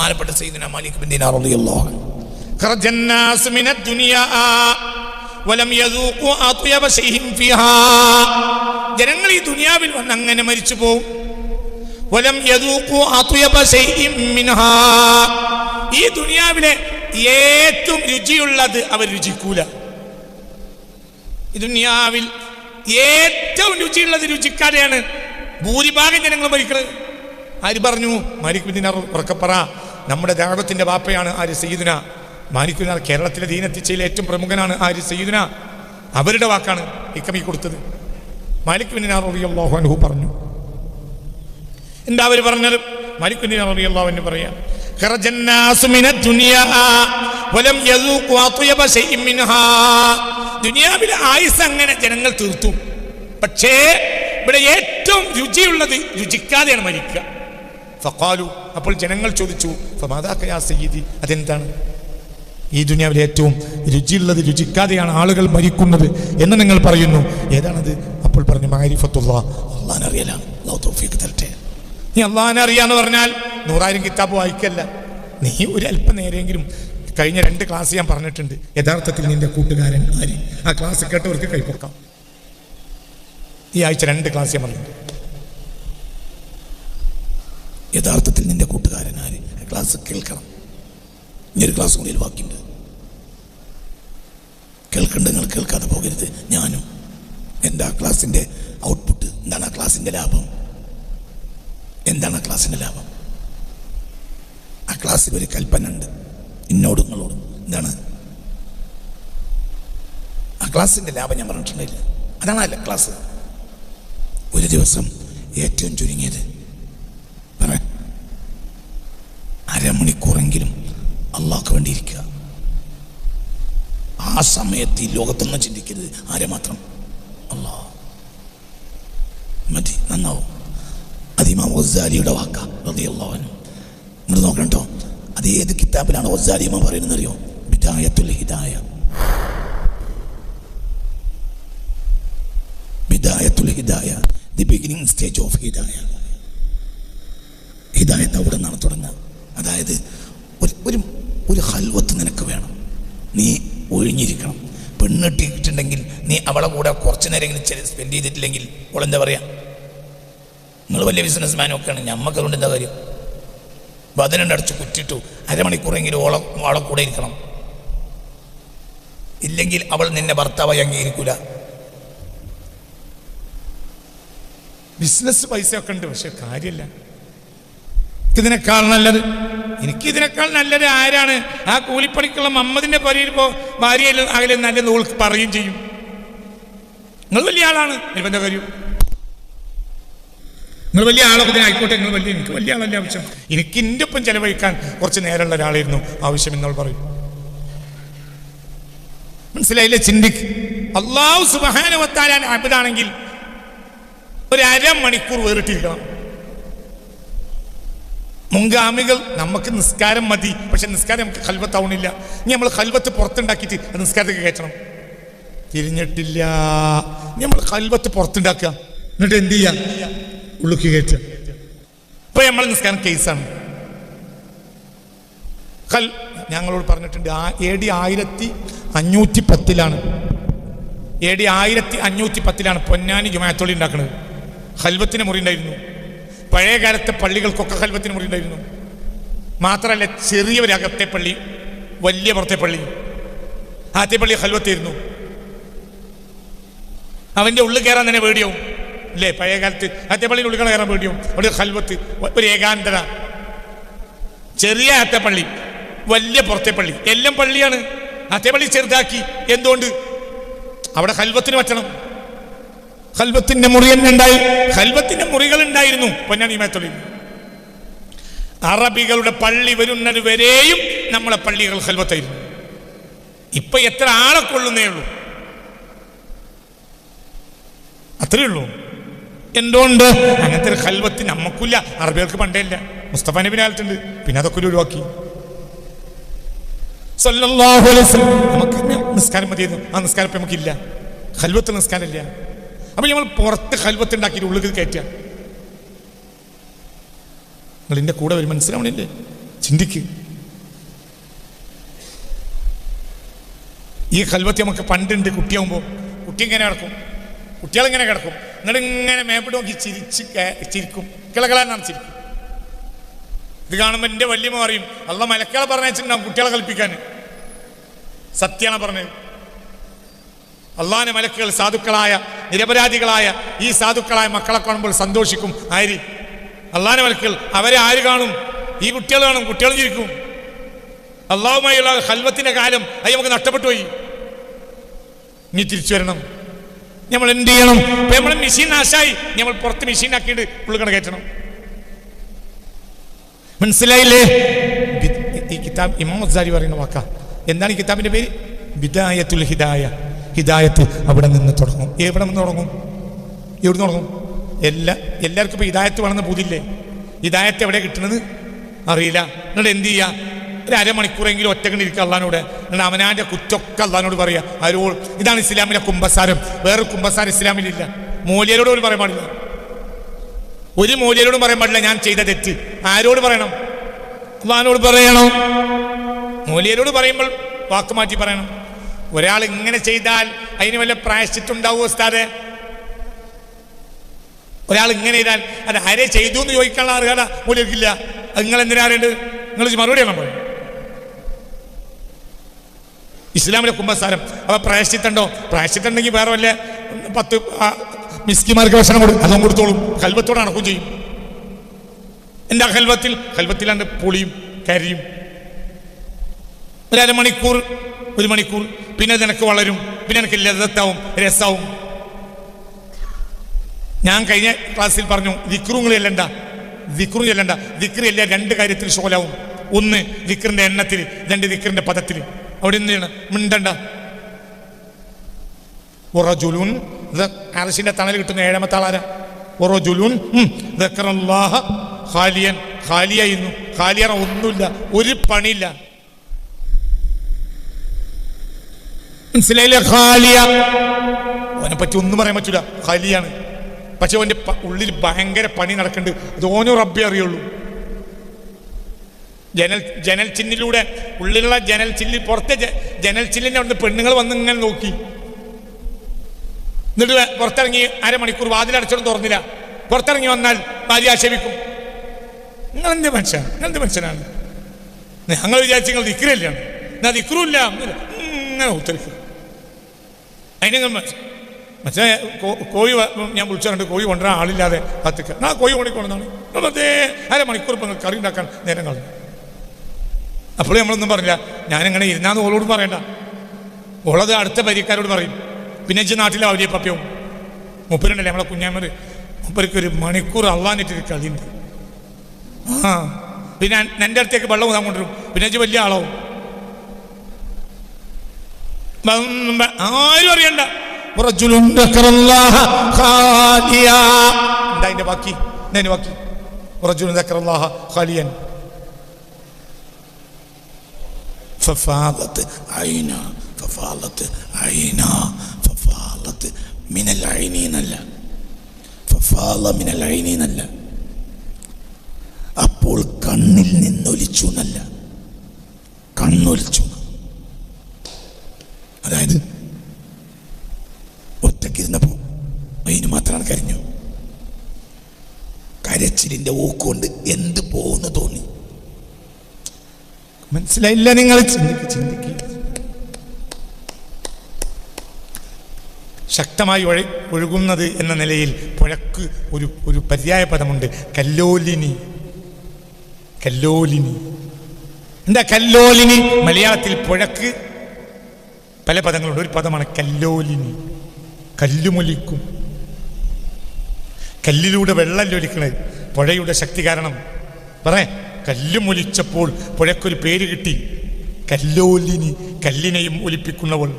ബഹുമാനപ്പെട്ട സയ്യിദുനാ മാലിക് ബിൻ ദിനാർ റളിയല്ലാഹു അൻഹു ഖറജന്നാസ് മിനദ് ദുനിയാ വലം യദൂഖു അത്യബ ശൈഇൻ ഫിഹാ. ജനങ്ങൾ ഈ ദുനിയാവിൽ വന്ന് അങ്ങനെ മരിച്ചു പോകും. വലം യദൂഖു അത്യബ ശൈഇൻ മിൻഹാ. ഈ ദുനിയാവിലെ ഏറ്റവും രുചിയുള്ളത് അവർ രുചിക്കൂല. ഈ ദുനിയാവിൽ ഏറ്റവും രുചിയുള്ളത് രുചിക്കാതെയാണ് ഭൂരിഭാഗം ജനങ്ങൾ മരിക്കുന്നത്. ആര് പറഞ്ഞു? മാലിക് ബിൻ ദിനാർ. ഉറക്കപ്പറ. നമ്മുടെ ദഅവത്തിന്റെ ബാപ്പയാണ് ആര്? സയ്യിദുനാ മാലിക് ബിൻ ദിനാർ. കേരളത്തിലെ ദീനെത്തിച്ചയിൽ ഏറ്റവും പ്രമുഖനാണ് ആര്? സയ്യിദുനാ. അവരുടെ വാക്കാണ് ഇക്കമി കൊടുത്തത്. മാലിക് ബിൻ ദിനാർ റളിയല്ലാഹു അൻഹു പറഞ്ഞു. എന്താ അവർ പറഞ്ഞത്? മാലിക് ബിൻ ദിനാർ റളിയല്ലാഹു അൻഹു പറയാ, ഖറജന്നാസു മിനദ് ദുനിയാ വലം യദൂഖു അത്യബ ശൈഇൻ മിൻഹാ. ദുനിയാവിലെ ആയുസ് അങ്ങനെ ജനങ്ങൾ തീർത്തു. പക്ഷേ ഇവിടെ ഏറ്റവും രുചിയുള്ളത് രുചിക്കാതെയാണ് മരിക്കുക. ഫഖാലു. അപ്പോൾ ജനങ്ങൾ ചോദിച്ചു, ഫമാദാക യാ സയ്യിദി, അതെന്താണ്? ഈ ദുനിയാവിലെ ഏറ്റവും രുചിയുള്ളത് രുചിക്കാതെയാണ് ആളുകൾ മരിക്കുന്നത് എന്ന് നിങ്ങൾ പറയുന്നു, ഏതാണത്? അപ്പോൾ പറഞ്ഞു, മഅരിഫത്തുല്ലാഹ്, അല്ലാഹനെ അറിയലാണ്. അല്ലാഹു തൗഫീഖ് തരട്ടെ. നീ അല്ലാഹനെ അറിയാന്ന് പറഞ്ഞാൽ 100,000 കിതാബ് വായിക്കല്ല. നീ ഒരു അല്പം നേരെങ്കിലും കഴിഞ്ഞ 2 ക്ലാസ് ഞാൻ പറഞ്ഞിട്ടുണ്ട്, യഥാർത്ഥത്തിൽ നിന്റെ കൂട്ടുകാരൻ ആര്? ആ ക്ലാസ് കേട്ടവർക്ക് കൈപ്പൊക്കാം. ഈ ആഴ്ച 2 ക്ലാസ് ഞാൻ പറഞ്ഞിട്ടുണ്ട്. യഥാർത്ഥത്തിൽ നിന്റെ കൂട്ടുകാരൻ ആര്? ആ ക്ലാസ് കേൾക്കണം. ഇനിയൊരു ക്ലാസ് കൂടി ബാക്കിയുണ്ട്. കേൾക്കണ്ട, നിങ്ങൾ കേൾക്കാതെ പോകരുത്. ഞാനും. എന്താ ക്ലാസിന്റെ ഔട്ട്പുട്ട്? എന്താണ് ആ ക്ലാസിന്റെ ലാഭം? എന്താണ് ആ ക്ലാസിന്റെ ലാഭം? ആ ക്ലാസ്സിൽ ഒരു കൽപ്പന ഉണ്ട് എന്നോടും നിങ്ങളോടും. എന്താണ് ആ ക്ലാസിന്റെ ലാഭം? ഞാൻ പറഞ്ഞിട്ടുണ്ടില്ല. അതാണ് അല്ല ക്ലാസ്. ഒരു ദിവസം ഏറ്റവും ചുരുങ്ങിയത് അരമണിക്കൂറെങ്കിലും അള്ളാഹ്ക്ക് വേണ്ടിയിരിക്കുക. ആ സമയത്ത് ഈ ലോകത്തൊന്നും ചിന്തിക്കരുത്. ആരെ മാത്രം? അള്ളാഹ് മതി, നന്നാവും. അത് ഇമാം ഗസാലിയുടെ വാക്ക റളിയല്ലാഹു അൻഹു. നിങ്ങൾ നോക്കണ്ടോ, അത് ഏത് കിതാബിലാണ് ഗസാലി ഇമാം പറയുന്നത് അറിയോ? ബിദായത്തുൽ Hidaya. ബിദായത്തുൽ Hidaya, the beginning stage of Hidaya. ഹിദായത്ത് അവിടെ നിന്നാണ് തുടങ്ങുക. അതായത് ഒരു ഖൽവത്ത് നിനക്ക് വേണം. നീ ഒഴിഞ്ഞിരിക്കണം. പെണ്ണിട്ടിട്ടുണ്ടെങ്കിൽ നീ അവളെ കൂടെ കുറച്ച് നേരമെങ്കിലും സ്പെൻഡ് ചെയ്തിട്ടില്ലെങ്കിൽ അവളെന്താ പറയുക? നിങ്ങൾ വലിയ ബിസിനസ്മാനും ഒക്കെയാണ്, ഞമ്മക്ക് അതുകൊണ്ട് എന്താ കാര്യം? ബദനടച്ച് കുറ്റിട്ടു അരമണിക്കൂറെങ്കിലും അവളെ കൂടെ ഇരിക്കണം. ഇല്ലെങ്കിൽ അവൾ നിന്നെ ഭർത്താവായി അംഗീകരിക്കൂല. ബിസിനസ് പൈസയൊക്കെ ഉണ്ട്, പക്ഷെ കാര്യമില്ല. ഇതിനേക്കാൾ നല്ലത്, എനിക്കിതിനേക്കാൾ നല്ലത് ആരാണ്? ആ കൂലിപ്പണിക്കുള്ള മമ്മദിന്റെ പരിയിപ്പോ ഭാര്യയിൽ അകലെ നല്ല നൂൾക്ക് പറയുകയും ചെയ്യും. നിങ്ങൾ വലിയ ആളാണ്, എന്താ കാര്യം? നിങ്ങൾ വലിയ ആളൊക്കെ ആയിക്കോട്ടെ, നിങ്ങൾ വലിയ, എനിക്ക് വലിയ ആളല്ലേ ആവശ്യം. എനിക്ക് എൻ്റെ ഒപ്പം ചെലവഴിക്കാൻ കുറച്ച് നേരമുള്ള ഒരാളായിരുന്നു ആവശ്യം എന്നവൾ പറയും. മനസ്സിലായില്ലേ? ചിന്തിക്ക്. അല്ലാഹു സുബ്ഹാനഹു വ തആല അബ്ദാണെങ്കിൽ ഒരു അരമണിക്കൂർ വേറിട്ടിരിക്കണം. മുൻഗാമികൾ നമുക്ക് നിസ്കാരം മതി, പക്ഷെ നിസ്കാരം നമുക്ക് ഖൽവത്താവണില്ല. ഇനി നമ്മൾ ഖൽവത്ത് പുറത്തുണ്ടാക്കിയിട്ട് നിസ്കാരത്തേക്ക് കയറ്റണം. തിരിഞ്ഞിട്ടില്ല. നമ്മൾ ഖൽവത്ത് പുറത്തുണ്ടാക്കുക, എന്നിട്ട് എന്ത് ചെയ്യാ? ഉള്ളിക്ക് കയറ്റുക. ഇപ്പൊ നമ്മൾ നിസ്കാരം കേസാണ്. ഞങ്ങളോട് പറഞ്ഞിട്ടുണ്ട്, AD 1510 AD 1510 പൊന്നാനി ജുമാഅത്തുള്ളി ഉണ്ടാക്കുന്നത്. ഖൽവത്തിന് മുറി ഉണ്ടായിരുന്നു. പഴയ കാലത്തെ പള്ളികൾക്കൊക്കെ ഖൽവത്തിന് മുറി ഉണ്ടായിരുന്നു. മാത്രമല്ല, ചെറിയ ഒരു അകത്തെ പള്ളി, വലിയ പുറത്തെ പള്ളി, ആദ്യത്തെ പള്ളി ഖൽവത്തായിരുന്നു. അവൻ്റെ ഉള്ളിൽ കയറാൻ തന്നെ പേടിയാവും അല്ലേ? പഴയ കാലത്ത് ആദ്യത്തെ പള്ളിയിൽ ഉള്ളിൽ കയറാൻ പേടിയാവും. അവിടെ ഖൽവത്ത്, ഒരു ഏകാന്തത. ചെറിയ ആദ്യത്തെ പള്ളി, വലിയ പുറത്തെ പള്ളി, എല്ലാം പള്ളിയാണ്. ആദ്യത്തെ പള്ളി ചെറുതാക്കി. എന്തുകൊണ്ട്? അവിടെ ഖൽവത്തിന് പറ്റണം. ഖൽവത്തിന്റെ മുറി തന്നെ ഉണ്ടായി. ഖൽവത്തിന്റെ മുറികൾ ഉണ്ടായിരുന്നു പൊന്നാനി ജുമാഅത്തുള്ളിൽ. അറബികളുടെ പള്ളി വരുന്നത് വരെയും നമ്മളെ പള്ളികൾ ഖൽവത്തായിരുന്നു. ഇപ്പൊ എത്ര ആളെ കൊള്ളുന്നേ ഉള്ളൂ, അത്രേ ഉള്ളൂ. എന്തുകൊണ്ട്? അങ്ങനത്തെ ഒരു ഖൽവത്ത് നമ്മക്കില്ല, അറബികൾക്ക് പണ്ടേ ഇല്ല. മുസ്തഫ നബി കാലത്തുണ്ട്, പിന്നെ അതൊക്കെ ഒഴിവാക്കി. സല്ലല്ലാഹു അലൈഹി വസല്ലം നമുക്ക് നിസ്കാരം മതിയായിരുന്നു. ആ നിസ്കാരം ഇപ്പം നമുക്കില്ല, ഖൽവത്ത് നിസ്കാരമില്ല. അപ്പം നമ്മൾ പുറത്ത് ഖൽവത്ത് ഉണ്ടാക്കിയിട്ട് ഉള്ളിൽ കയറ്റുക. നിങ്ങൾ എൻ്റെ കൂടെ വരും, മനസ്സിലാവണില്ലേ? ചിന്തിക്ക്. ഈ ഖൽവത്ത് നമുക്ക് പണ്ടുണ്ട്. കുട്ടിയാകുമ്പോൾ കുട്ടി ഇങ്ങനെ കിടക്കും, കുട്ടികളിങ്ങനെ കിടക്കും, എന്നിട്ടിങ്ങനെ മേപ്പിട്ട് നോക്കി ചിരിക്കും, കിളകളാന്നാണ് ചിരിക്കും. ഇത് കാണുമ്പോൾ എൻ്റെ വല്യമ്മ പറയും, അള്ളാഹ് മലക്കുകളെ പറഞ്ഞിട്ടുണ്ടാവും കുട്ടികളെ കളിപ്പിക്കാൻ. സത്യമാണ് പറഞ്ഞത്. അള്ളാഹിന്റെ മലക്കുകൾ സാധുക്കളായ നിരപരാധികളായ ഈ സാധുക്കളായ മക്കളെ കാണുമ്പോൾ സന്തോഷിക്കും. ആര്? അള്ളാഹിന്റെ മലക്കുകൾ. അവരെ ആര് കാണും? ഈ കുട്ടികൾ കാണും, കുട്ടികൾ ചിരിക്കും. അള്ളാഹുമായുള്ള ഖൽവത്തിന്റെ കാലം അത് നമുക്ക് നഷ്ടപ്പെട്ടു പോയി. ഇനി തിരിച്ചു വരണം. നമ്മൾ എന്ത് ചെയ്യണം? നമ്മൾ മെഷീൻ നാശായി, നമ്മൾ പുറത്ത് മെഷീൻ ആക്കിയിട്ട് പുള്ളിക്കണ കയറ്റണം. മനസ്സിലായില്ലേ? ഈ കിതാബ് ഇമാം ഗസാലി പറയുന്ന വാക്കാ. എന്താണ് ഈ കിതാബിന്റെ പേര്? ബിദായത്തുൽ ഹിദായ. ഹിദായത്ത് അവിടെ നിന്ന് തുടങ്ങും. എവിടെ നിന്ന് തുടങ്ങും? എവിടെ തുടങ്ങും? എല്ലാവർക്കും ഇപ്പൊ ഹിദായത്ത് വേണമെന്ന് ബോധില്ലേ? ഹിദായത്ത് എവിടെ കിട്ടുന്നത് അറിയില്ല. എന്നിട്ട് എന്ത് ചെയ്യുക? ഒരു അരമണിക്കൂറെങ്കിലും ഒറ്റക്കണ്ടിരിക്കുക അള്ളഹാനോട്. എന്നിട്ട് അവനാൻ്റെ കുറ്റൊക്കെ അള്ളഹാനോട് പറയുക. ആരോൾ ഇതാണ് ഇസ്ലാമിലെ കുമ്പസാരം. വേറെ കുമ്പസാരം ഇസ്ലാമിലില്ല. മൂല്യരോട് പോലും പറയാൻ പാടില്ല. ഒരു മൂല്യരോടും പറയാൻ പാടില്ല ഞാൻ ചെയ്ത തെറ്റ്. ആരോട് പറയണം? അള്ളഹാനോട് പറയണം. മൂല്യരോട് പറയുമ്പോൾ വാക്ക് മാറ്റി പറയണം. ഒരാൾ ഇങ്ങനെ ചെയ്താൽ അതിന് വല്ല പ്രായശ്ചിത്തുണ്ടാവുമോ ഉസ്താദേ? ഒരാൾ ഇങ്ങനെ ചെയ്താൽ അത് ആരെ ചെയ്തു എന്ന് ചോദിക്കാനുള്ള അർഹത മൂല്യർക്കില്ല. നിങ്ങൾ എന്തിനാ അറിയേണ്ടത്? നിങ്ങൾ മറുപടി ചെയ്യണം. പോയി ഇസ്ലാമിലെ കുമ്പസാരം അപ്പൊ പ്രായശ്ചിത്തുണ്ടോ? പ്രായശ്ചിത്തുണ്ടെങ്കിൽ വേറെ വല്ല 10 മിസ്കിമാർക്ക് ഭക്ഷണം കൊടുക്കും, അതും കൊടുത്തോളും. ഖൽവത്തോടെ നടക്കും ചെയ്യും. എന്താ ഖൽവത്തിലാണ്ട് പൊളിയും കരിയും. ഒരു അരമണിക്കൂർ, 1 മണിക്കൂർ, പിന്നെ നിനക്ക് വളരും, പിന്നെ എനിക്ക് ലദ്ദത്താവും, രസാവും. ഞാൻ കഴിഞ്ഞ ക്ലാസ്സിൽ പറഞ്ഞു, ദിക്റും ചെല്ലണ്ട. ദിക്റും ചെല്ലണ്ട. ദിക്ർ എല്ലാം 2 കാര്യത്തിൽ ഷോലാവും. 1 ദിക്റിന്റെ എണ്ണത്തിൽ, 2 ദിക്റിന്റെ പദത്തിൽ. അവിടെ എന്ത് ചെയ്യണം? മിണ്ടണ്ട. ഉറജുലുൻ, അർശിന്റെ തണൽ കിട്ടുന്ന 7ാമത്തെ ആളാരാ? ഉറജുലുൻ ദക്കറല്ലാഹ ഖാലിയൻ. ഖാലിയായിരുന്നു. ഖാലിയറ ഒന്നുമില്ല, ഒരു പണിയില്ല. മനസ്സിലായില്ല? ഖാലിയ. അവനെ പറ്റി ഒന്നും പറയാൻ പറ്റൂല. ഖാലിയാണ്. പക്ഷെ അവന്റെ ഉള്ളിൽ ഭയങ്കര പണി നടക്കുന്നുണ്ട്. അത് ഓനോ റബ്ബേ അറിയുള്ളൂ. ജനൽ ചില്ലിലൂടെ, ഉള്ളിലുള്ള ജനൽ ചില്ലിൽ, പുറത്തെ ജനൽ ചില്ലിന്റെ അവിടുന്ന് പെണ്ണുങ്ങൾ വന്ന് ഇങ്ങനെ നോക്കി. എന്നിട്ട് പുറത്തിറങ്ങി അരമണിക്കൂർ വാതിലടച്ചോടും തുറന്നില്ല. പുറത്തിറങ്ങി വന്നാൽ ഭാര്യ ആക്ഷേപിക്കും. നിങ്ങളെന്ത് മനുഷ്യൻ? നിങ്ങളെന്ത് മനുഷ്യനാണ്? ഞങ്ങൾ വിചാരിച്ചു നിങ്ങൾ ദിക്റില്ലാണ്. എന്നാ ദിക്റുമില്ല, ഇങ്ങനെ ഉത്തരിക്കും. അതിനെ മറ്റേ കോഴി ഞാൻ വിളിച്ചിട്ടുണ്ട്. കോഴി കൊണ്ടുവരാൻ ആളില്ലാതെ കാത്തിക്കുക. ആ കോഴി കൊണ്ടിക്കൊണ്ടാണ് വെറുതെ അരമണിക്കൂർ ഇപ്പം കറി ഉണ്ടാക്കാൻ നേരം കളഞ്ഞു. അപ്പോഴും നമ്മളൊന്നും പറഞ്ഞില്ല. ഞാനിങ്ങനെ ഇരുന്നാന്ന് ഓളോട് പറയണ്ട. ഓളത് അടുത്ത പരിക്കാരോട് പറയും. പിന്നെ നാട്ടിലെ വലിയ പപ്യവും മുപ്പരുണ്ടല്ലേ നമ്മളെ കുഞ്ഞാമര്. മുപ്പർക്ക് 1 മണിക്കൂർ അള്ളാന്നിട്ടൊരു കളിയുണ്ട്. പിന്നെ എൻ്റെ അടുത്തേക്ക് വെള്ളം ഊതാൻ കൊണ്ടുവരും. പിന്നെ വലിയ ആളാവും. ആരും അറിയണ്ട. എന്താ അതിന്റെ ബാക്കി? ഖാലിയൻ ففاضت عينا ففاضت عينا ففاضت من العينين അല്ല, ففاض من العينين അല്ല. അപ്പോൾ കണ്ണിൽ നിന്നൊലിച്ചു എന്നല്ല, കണ്ണൊലിച്ചു. അതായത് ഒറ്റക്കിരുന്നപ്പോ അതിന് മാത്രമാണ് കരഞ്ഞു. കരച്ചിലിന്റെ ഊക്കുകൊണ്ട് എന്ത് പോകുന്നു തോന്നി. മനസ്സിലായില്ല? നിങ്ങൾ ചിന്തിക്കുക. ശക്തമായി ഒഴുകുന്നത് എന്ന നിലയിൽ പുഴക്ക് ഒരു പര്യായ പദമുണ്ട്, കല്ലോലിനി. കല്ലോലിനി എന്താ കല്ലോലിനി? മലയാളത്തിൽ പുഴക്ക് പല പദങ്ങളുണ്ട്. ഒരു പദമാണ് കല്ലോലിനി. കല്ലുമൊലിക്കും. കല്ലിലൂടെ വെള്ളം ഒലിക്കണത് പുഴയുടെ ശക്തി കാരണം. പറയാ, കല്ലുമൊലിച്ചപ്പോൾ പുഴക്കൊരു പേര് കിട്ടി, കല്ലോലിനി. കല്ലിനെയും ഒലിപ്പിക്കുന്നവൾ.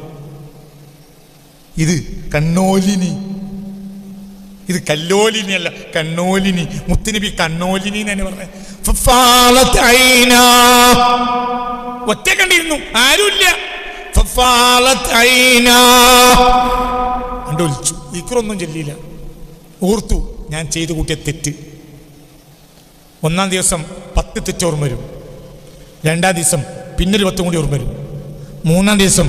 ഇത് കണ്ണോലിനി. ഇത് കല്ലോലിനി അല്ല, കണ്ണോലിനി. മുത്തുനബി കണ്ണോലിനി എന്ന് പറഞ്ഞ ഒറ്റ കണ്ടിരുന്നു, ആരുമില്ല. കണ്ടൊലിച്ചു. ഇക്രൊന്നും ചൊല്ലിയില്ല. ഓർത്തു ഞാൻ ചെയ്തു കൂട്ടിയ തെറ്റ്. 1-ാം ദിവസം 10 തെറ്റോർമ്മ വരും. രണ്ടാം ദിവസം പിന്നൊരു 10 കൂടി ഓർമ്മ വരും. മൂന്നാം ദിവസം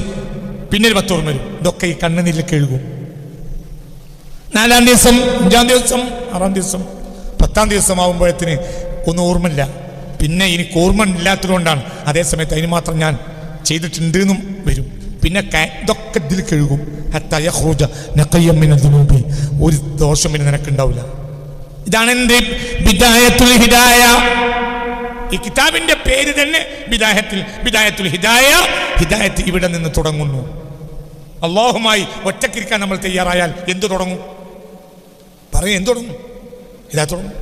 പിന്നൊരു 10 ഓർമ്മ വരും. ഇതൊക്കെ ഈ കണ്ണുനീരിൽ കഴുകും. 4-ാം ദിവസം, 5-ാം ദിവസം, 6-ാം ദിവസം, 10-ാം ദിവസം ആകുമ്പോഴത്തിന് ഒന്നും ഓർമ്മയില്ല. പിന്നെ എനിക്ക് ഓർമ്മ ഇല്ലാത്തതുകൊണ്ടാണ്. അതേസമയത്ത് അതിന് മാത്രം ഞാൻ ചെയ്തിട്ടുണ്ട് എന്നും വരും. പിന്നെ ഇതൊക്കെ ഇതിൽ കഴുകും. ഒരു ദോഷം പിന്നെ നിനക്കുണ്ടാവില്ല. ഇതാണ് എൻ്റെ ബിദായത്തുൽ ഹിദായ. ഈ കിതാബിന്റെ പേര് തന്നെ ബിദായത്തുൽ ഹിദായ. ഹിദായത്ത് ഇവിടെ നിന്ന് തുടങ്ങുന്നു. അല്ലാഹുമായി ഒറ്റക്കിരിക്കാൻ നമ്മൾ തയ്യാറായാൽ എന്ത് തുടങ്ങും? പറയും, എന്ത് തുടങ്ങും? ഹിദായത്ത് തുടങ്ങും.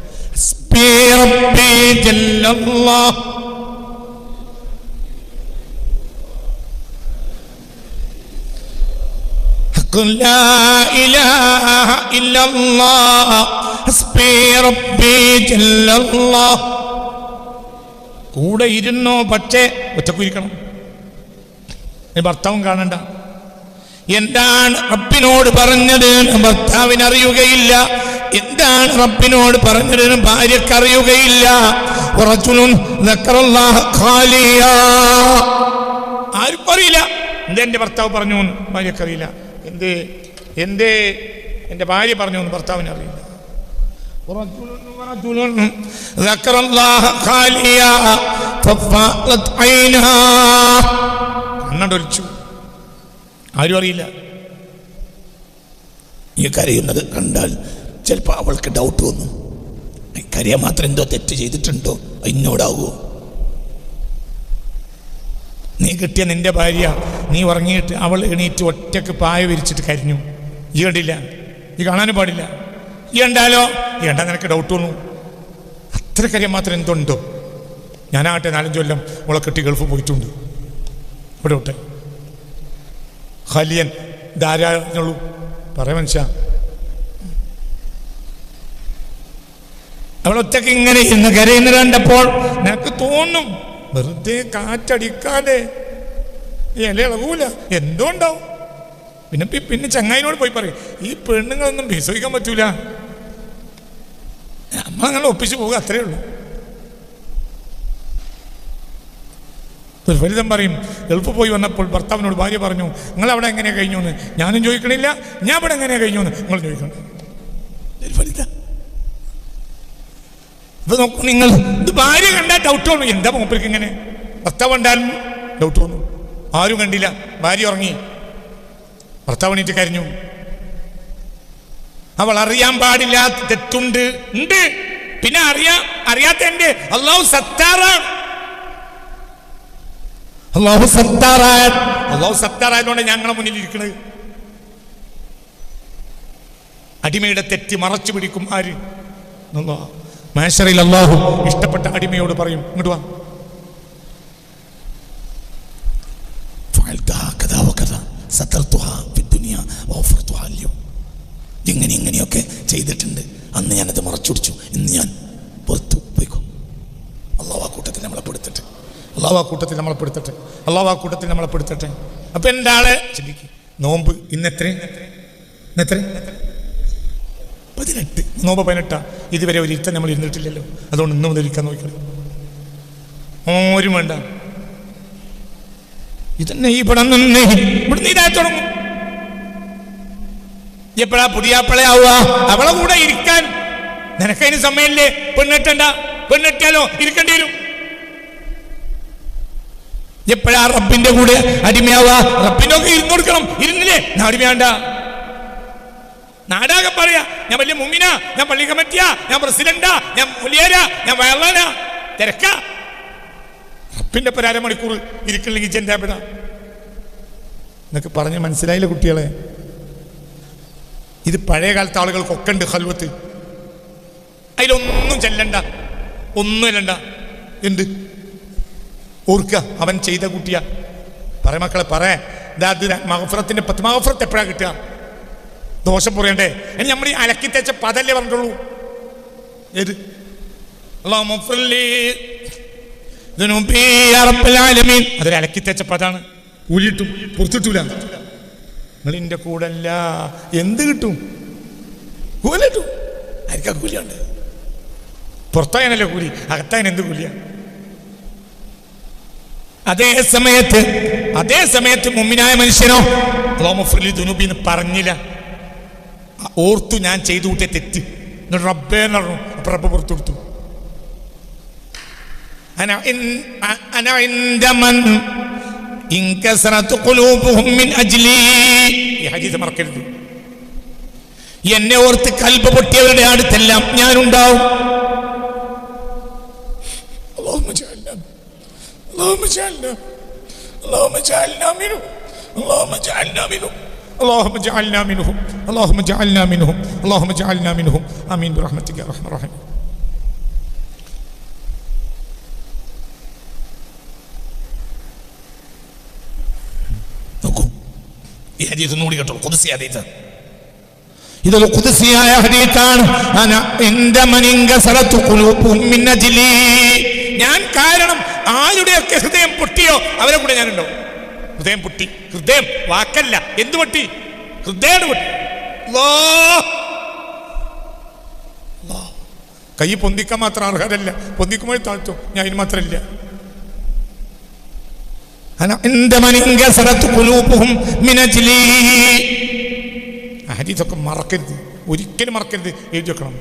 കൂടെ ഇരുന്നോ, പക്ഷേ ഒറ്റക്കിരിക്കണം. ഭർത്താവും കാണണ്ട. എന്താണ് റബ്ബിനോട് പറഞ്ഞത് ഭർത്താവിന് അറിയുകയില്ല. എന്താണ് റബ്ബിനോട് പറഞ്ഞത് ഭാര്യക്ക് അറിയുകയില്ല. ആർക്കും അറിയില്ല. എന്റെ ഭർത്താവ് പറഞ്ഞു എന്ന് ഭാര്യക്കറിയില്ല. എന്റെ ഭാര്യ പറഞ്ഞു എന്ന് ഭർത്താവിന് അറിയില്ല. കണ്ണടൊലിച്ചു. ആരും അറിയില്ല. ഈ കരയുന്നത് കണ്ടാൽ ചിലപ്പോൾ അവൾക്ക് ഡൗട്ട് വന്നു. കരയാൻ മാത്രം എന്തോ തെറ്റ് ചെയ്തിട്ടുണ്ടോ, എന്നോടാവോ? നീ കിട്ടിയ നിന്റെ ഭാര്യ, നീ ഉറങ്ങിയിട്ട് അവൾ എണീറ്റ് ഒറ്റക്ക് പായ വിരിച്ചിട്ട് കരിഞ്ഞു. ഈ കണ്ടില്ല, ഈ കാണാനും പാടില്ല. ഈ കണ്ടാലോ, ഈ കണ്ടാൽ നിനക്ക് ഡൗട്ട് വന്നു. അത്ര കാര്യം മാത്രം എന്തുണ്ടോ? ഞാനാകട്ടെ 4-5 കൊല്ലം അവളെ കെട്ടി ഗൾഫ് പോയിട്ടുണ്ട്. ഇവിടെ വിട്ടെ ഖലിയൻ ധാരാളൂ പറയാ മനുഷ്യ. അവളൊറ്റക്ക് ഇങ്ങനെ ഇന്ന് കരയുന്ന കണ്ടപ്പോൾ നിനക്ക് തോന്നും, വെറുതെ കാറ്റടിക്കാതെ ഇല ഇളകൂല, എന്തോ ഉണ്ടാവും. പിന്നെ ചങ്ങായിനോട് പോയി പറയും, ഈ പെണ്ണുങ്ങളൊന്നും വിശ്വസിക്കാൻ പറ്റൂല, നമ്മളങ്ങനെ ഒപ്പിച്ചു പോകുക, അത്രേ ഉള്ളൂ. ഒരു ഫലിതം പറയും, ഗൾഫ് പോയി വന്നപ്പോൾ ഭർത്താവിനോട് ഭാര്യ പറഞ്ഞു, നിങ്ങൾ അവിടെ എങ്ങനെയാ കഴിഞ്ഞു എന്ന് ഞാനും ചോദിക്കണില്ല, ഞാൻ ഇവിടെ എങ്ങനെയാ കഴിഞ്ഞു എന്ന് നിങ്ങൾ ചോദിക്കണം. ഫലിത ഇപ്പൊ നോക്കൂ, നിങ്ങൾ ഇത് ഭാര്യ കണ്ടാൽ ഡൗട്ട് തോന്നും, എന്താ മൂപ്പർക്ക് ഇങ്ങനെ? ഭർത്താവ് കണ്ടാലും ഡൗട്ട് തോന്നും. ആരും കണ്ടില്ല, ഭാര്യ ഉറങ്ങി, ഭർത്താവ് എണീറ്റ് കരഞ്ഞു. അവൾ അറിയാൻ പാടില്ലാത്ത തെറ്റുണ്ട്, ഉണ്ട്. പിന്നെ അറിയാത്ത എന്റെ അല്ലാഹു സത്താറാണ്. അല്ലാഹു സത്താറായതുകൊണ്ട് ഞങ്ങളെ മുന്നിൽ ഇരിക്കുന്നത്. അടിമയുടെ തെറ്റ് മറച്ചു പിടിക്കും ആര്? മഹ്ശറിൽ അല്ലാഹു ഇഷ്ടപ്പെട്ട അടിമയോട് പറയും, ഇങ്ങോട്ട് വാ, ഇങ്ങനെയൊക്കെ ചെയ്തിട്ടുണ്ട്, അന്ന് ഞാനത് മറച്ചുപിടിച്ചു, ഇന്ന് ഞാൻ പുറത്തു പോയിക്കോ. അല്ലാഹു ആ കൂട്ടത്തിൽ നമ്മളെ പെടുത്തട്ടെ, അല്ലാഹു ആ കൂട്ടത്തിൽ നമ്മളെ പെടുത്തട്ടെ, അല്ലാഹു ആ കൂട്ടത്തിൽ നമ്മളെ പെടുത്തട്ടെ. അപ്പൊ എൻ്റെ ആളെ ചിന്തിക്കും, നോമ്പ് ഇന്നെത്ര 18, നോമ്പ് 18. ഇതുവരെ ഒരു ഇരുത്തം നമ്മൾ ഇരുന്നിട്ടില്ലല്ലോ, അതുകൊണ്ട് ഇന്ന് മുതൽ ഇരിക്കാൻ നോക്കണം. ഓരും വേണ്ട, ഇതന്നെ ഇവിടെ ഇതായി തുടങ്ങും. എപ്പോഴാ പുതിയാപ്പളയാവുക? അവളെ കൂടെ ഇരിക്കാൻ നിനക്കതിന് സമയമില്ലേ? പെണ്ണിട്ടണ്ട, പെണ്ണിട്ടാലോ ഇരിക്കേണ്ടി വരും. എപ്പോഴാ റബ്ബിന്റെ കൂടെ അടിമയാവുക? റബ്ബിന്റെ ഒക്കെ ഇരുന്ന് കൊടുക്കണം, ഇരുന്നില്ലേ അടിമയാണ്ട. നാടാകെ പറയാ, ഞാൻ വലിയ മുമ്മിനാ, ഞാൻ പള്ളി കമ്മിറ്റിയാ, ഞാൻ പ്രസിഡന്റാ, ഞാൻ മുലിയാരാ, ഞാൻ വയറാനാ, തിരക്ക. റബ്ബിന്റെ ഒരു അരമണിക്കൂർ ഇരിക്കണമെങ്കിൽ ചെന്താപ്പെടാ എന്നൊക്കെ പറഞ്ഞ് മനസ്സിലായില്ല കുട്ടികളെ. ഇത് പഴയ കാലത്തെ ആളുകൾക്കൊക്കെ ഉണ്ട് ഖൽവത്ത്. അതിലൊന്നും ചെല്ലണ്ട, ഒന്നും ചെല്ലണ്ട. എന്ത് ഓർക്കുക, അവൻ ചെയ്ത കുട്ടിയാ. പറ മക്കളെ, പറയാ മഗ്ഫിറത്തിന്റെ മഗ്ഫിറത്ത് എപ്പോഴാ കിട്ടുക? ദോഷം പറയണ്ടേ? ഇനി നമ്മൾ ഈ അലക്കി തേച്ച പദല്ലേ പറഞ്ഞിട്ടുള്ളൂ. ഏത്? അതൊരു അലക്കി തേച്ച പദാണ്. കൂലിയിട്ടും പുറത്തിട്ടൂല. നിങ്ങൾ എൻ്റെ കൂടെ അല്ല, എന്ത് കിട്ടും? കൂലിട്ടും ആർക്കാ കൂലിയുണ്ട്? പുറത്തായനല്ലേ കൂലി, അകത്തായൻ എന്ത് കൂലിയാ? അതേ സമയത്ത് മുഅ്മിനായ മനുഷ്യനോ അല്ലാഹുമ്മ ഗ്ഫിർ ലി ദുനൂബി എന്ന് പറഞ്ഞില്ല. ഓർത്തു ഞാൻ ചെയ്തു കൂട്ടിയ തെറ്റ്, എന്നിട്ട് റബ്ബേ എന്ന് പറഞ്ഞു. അപ്പൊ റബ്ബ് പുറത്തു കൊടുത്തു. അന ഇൻദ മൻ ഇൻകസറത് ഖുലൂബുഹും മിൻ അജ്ലി. ഈ ഹദീസ് മറക്കരുത്. എന്നെ ഓർത്ത് കൽബ് പൊട്ടിയവരുടെ അടുത്തെല്ലാം ഞാനുണ്ടാവും. اللهم اجعلنا اللهم اجعلنا اللهم اجعلنا منهم اللهم اجعلنا منهم اللهم اجعلنا منهم اللهم اجعلنا منهم اللهم اجعلنا منهم آمين برحمتك يا ارحم الراحمين. നോക്കൂ, ഈ ഹദീസ് ഒന്നുകൂടി കേട്ടോ. ഖുദ്സി ഹദീസ്, ഇതൊരു ഖുദ്സിയായ ഹദീസാണ്. അന ഇൻദ മൻ ഇൻകസറത് ഖുലൂബുഹും മിൻ അജ്ലി. ഞാൻ കാരണം ആരുടെയൊക്കെ ഹൃദയം പൊട്ടിയോ അവരെ കൂടെ ഞാനുണ്ടോ. ഹൃദയം പൊട്ടി, ഹൃദയം വാക്കല്ല, എന്ത് പൊട്ടി? ഹൃദയം പൊട്ടി. കൈ പൊന്തിക്കാൻ മാത്രം അർഹരല്ല, പൊന്തിക്കുമ്പോൾ താഴ്ത്തോ, ഞാൻ അതിന് മാത്രമില്ല. ഹദീസൊക്കെ മറക്കരുത്, ഒരിക്കലും മറക്കരുത്, എഴുതി വെക്കണം.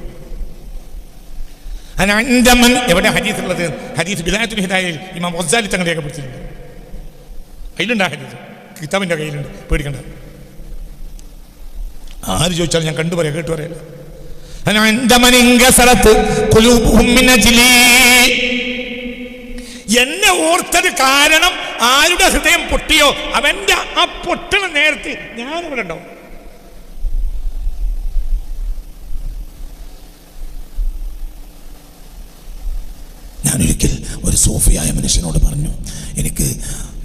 എവിടെ ഹദീസ് ഉള്ളത്? ഹദീസ് ബിദായത്തുൽ ഹിദായയിൽ ഇമാം ഗസാലി തങ്ങൾ രേഖപ്പെടുത്തിയിട്ടുണ്ട്. അതിലുണ്ട് ആ ഹദീസ്, കിതാബിന്റെ കയ്യിലുണ്ട്, പേടിക്കണ്ട. ആര് ചോദിച്ചാലും ഞാൻ കണ്ടു പറയാം, കേട്ടു പറയല്ല. എന്നെ ഓർത്തത് കാരണം ആരുടെ ഹൃദയം പൊട്ടിയോ അവന്റെ ആ പൊട്ടണ നേരത്തെ ഞാനിവിടെ ഉണ്ടാവും. ഞാനൊരിക്കൽ ഒരു സൂഫിയായ മനുഷ്യനോട് പറഞ്ഞു,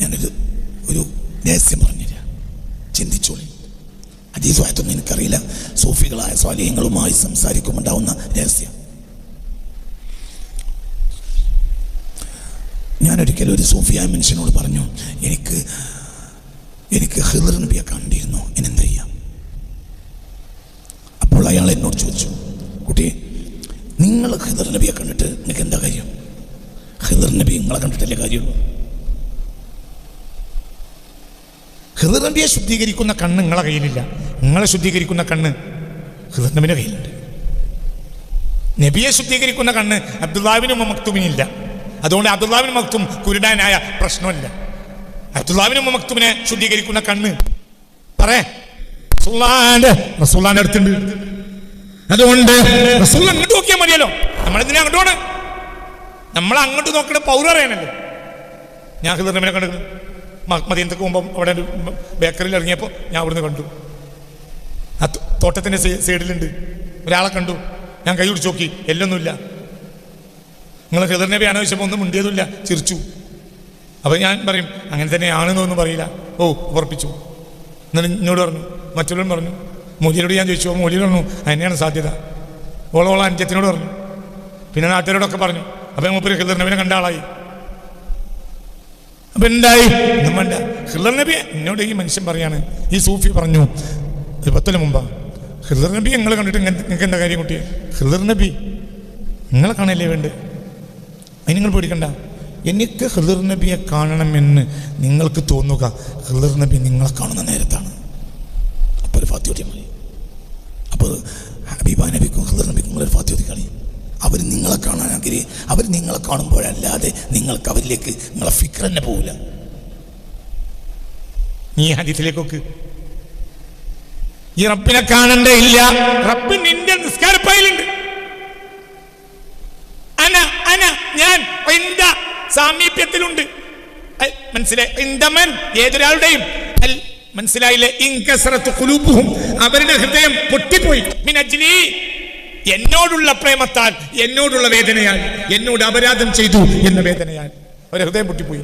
ഞാനൊരു രഹസ്യം പറഞ്ഞുതരാം, ചിന്തിച്ചോളി. ഹദീസുമായിട്ടൊന്നും എനിക്കറിയില്ല, സൂഫികളായ സ്വാലിഹ്യങ്ങളുമായി സംസാരിക്കുമുണ്ടാവുന്ന രഹസ്യം. ഞാനൊരിക്കൽ ഒരു സൂഫിയായ മനുഷ്യനോട് പറഞ്ഞു, എനിക്ക് ഖിദ്ർ നബിയെ കണ്ടിരുന്നു, ഇനെന്താ ചെയ്യാം? അപ്പോൾ അയാൾ എന്നോട് ചോദിച്ചു, കുട്ടി, നിങ്ങൾ ഖിദ്ർ നബിയെ കണ്ടിട്ട് നിങ്ങൾക്ക് എന്താ കാര്യം? ഖിദ്ർ നബി നിങ്ങളെ കണ്ടിട്ടല്ലേ കാര്യമുള്ളൂ. ഖിദ്ർ നബിയെ ശുദ്ധീകരിക്കുന്ന കണ്ണ് നിങ്ങളെ കയ്യിലില്ല, നിങ്ങളെ ശുദ്ധീകരിക്കുന്ന കണ്ണ് ഖിദ്ർ നബിയുടെ കയ്യിലുണ്ട്. നബിയെ ശുദ്ധീകരിക്കുന്ന കണ്ണ് അബ്ദുല്ലാഹിബ്നു മക്തൂമിനില്ല. അതുകൊണ്ട് അബ്ദുല്ലാഹിബ്നു മക്തൂം കുരുടാനായ പ്രശ്നമില്ല. അബ്ദുല്ലാഹിബ്നു മക്തൂമിനെ ശുദ്ധീകരിക്കുന്ന കണ്ണ് റസൂലുള്ളാഹിന്റെ അടുത്തുണ്ട്. അതുകൊണ്ട് റസൂൽ അങ്ങോട്ട് നോക്കിയാൽ മതിയല്ലോ. നമ്മളെന്തിനാ അങ്ങോട്ട്? നമ്മൾ അങ്ങോട്ട് നോക്കണ പൗരം അറിയാനല്ലോ. ഞാൻ ഖിദ്ർ നബിനെ കണ്ടു, മദീനത്തേക്ക് പോകുമ്പോൾ അവിടെ ഒരു ബേക്കറിയിൽ ഇറങ്ങിയപ്പോൾ ഞാൻ അവിടുന്ന് കണ്ടു. ആ തോട്ടത്തിൻ്റെ സൈഡിലുണ്ട് ഒരാളെ കണ്ടു. ഞാൻ കൈ പിടിച്ച് നോക്കി, എല്ലൊന്നുമില്ല. നിങ്ങൾ ഖിദ്ർ നബിയാണോ ചോദിച്ചപ്പോൾ ഒന്നും മിണ്ടിയതുമില്ല, ചിരിച്ചു. അപ്പോൾ ഞാൻ പറയും അങ്ങനെ തന്നെയാണെന്നൊന്നും പറയില്ല. ഓ, ഉറപ്പിച്ചു. എന്നിട്ട് എന്നോട് പറഞ്ഞു, മറ്റുള്ളവരും പറഞ്ഞു. മൂല്യരോട് ഞാൻ ചോദിച്ചു, മൂല്യർ പറഞ്ഞു അതിനെയാണ് സാധ്യത. ഓളോള അഞ്ചത്തിനോട് പറഞ്ഞു, പിന്നെ നാട്ടുകാരോടൊക്കെ പറഞ്ഞു. അപ്പം മൂപ്പര് ഖിദ്ർ നബിനെ കണ്ട ആളായി. അപ്പം എന്തായി? ഒന്നും വേണ്ട. ഖിദ്ർ നബി എന്നോട് ഈ മനുഷ്യൻ പറയാണ്, ഈ സൂഫി പറഞ്ഞു ഒരു 10 കൊല്ലം മുമ്പാ, ഖിദ്ർ നബി നിങ്ങൾ കണ്ടിട്ട് നിങ്ങൾക്ക് എന്താ കാര്യം കുട്ടിയെ? ഖിദ്ർ നബി നിങ്ങളെ കാണല്ലേ വേണ്ടത്, അതിന് നിങ്ങൾ പേടിക്കണ്ട. എനിക്ക് ഖിദ്ർ നബിയെ കാണണമെന്ന് നിങ്ങൾക്ക് തോന്നുക ഖിദ്ർ നബി നിങ്ങളെ കാണുന്ന നേരത്താണ്. അപ്പോൾ ഒരു ഫാത്തിഹ മതി. അപ്പോൾ ഹബീബ നബിക്കും ഖിദ്ർ നബിക്കും ഒരു ഫാത്തിഹ കളി. അവർ നിങ്ങളെ കാണാൻ അവർ നിങ്ങളെ കാണുമ്പോഴല്ലാതെ നിങ്ങൾക്ക് അവരിലേക്ക് നിങ്ങളെ ഫിക്ർ തന്നെ പോവില്ല. നീ ഹദീസിലേക്കൊക്കെ ഈ റബ്ബിനെ കാണണ്ടേ ഇല്ല. റബ്ബ് നിന്റെ നിസ്കാരപ്പായിലുണ്ട്. ഞാൻ സാമീപ്യത്തിലുണ്ട്. മനസ്സിലായി? ഇന്ദമൻ ഏതൊരാളുടെയും മനസ്സിലായില്ലേ? ഇൻകസറത്ത് ഖുലൂബുഹും അവരുടെ ഹൃദയം പൊട്ടിപ്പോയി. മിൻ അജ്ലി എന്നോടുള്ള പ്രേമത്താൽ, എന്നോടുള്ള വേദനയാൽ, എന്നോട് അപരാധം ചെയ്തു എന്ന വേദനയാൽ അവരുടെ ഹൃദയം പൊട്ടിപ്പോയി.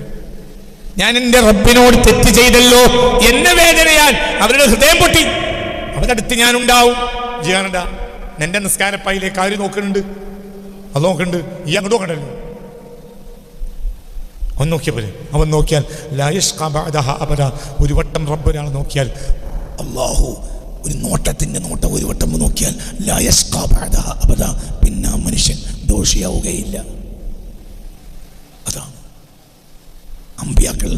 ഞാൻ എൻ്റെ റബ്ബിനോട് തെറ്റ് ചെയ്തല്ലോ എന്ന വേദനയാൽ അവരുടെ ഹൃദയം പൊട്ടി. അവരുടെ അടുത്ത് ഞാനുണ്ടാവും. ചെയ്യാനുണ്ട എൻ്റെ നിസ്കാരപ്പായിലേക്ക് ആര് നോക്കുന്നുണ്ട്? അത് നോക്കുന്നുണ്ട്. ഈ അങ്ങോട്ട് നോക്കണ്ടല്ലോ. അവൻ നോക്കിയ പോലെ അവൻ നോക്കിയാൽ ഒരു വട്ടം റബ്ബ് ഒരാൾ നോക്കിയാൽ, അല്ലാഹു ഒരു നോട്ടത്തിൻ്റെ നോട്ടം ഒരു വട്ടം നോക്കിയാൽ പിന്നെ ആ മനുഷ്യൻ ദോഷിയാവുകയില്ല. അതാണ് ആ അമ്പിയാക്കൾ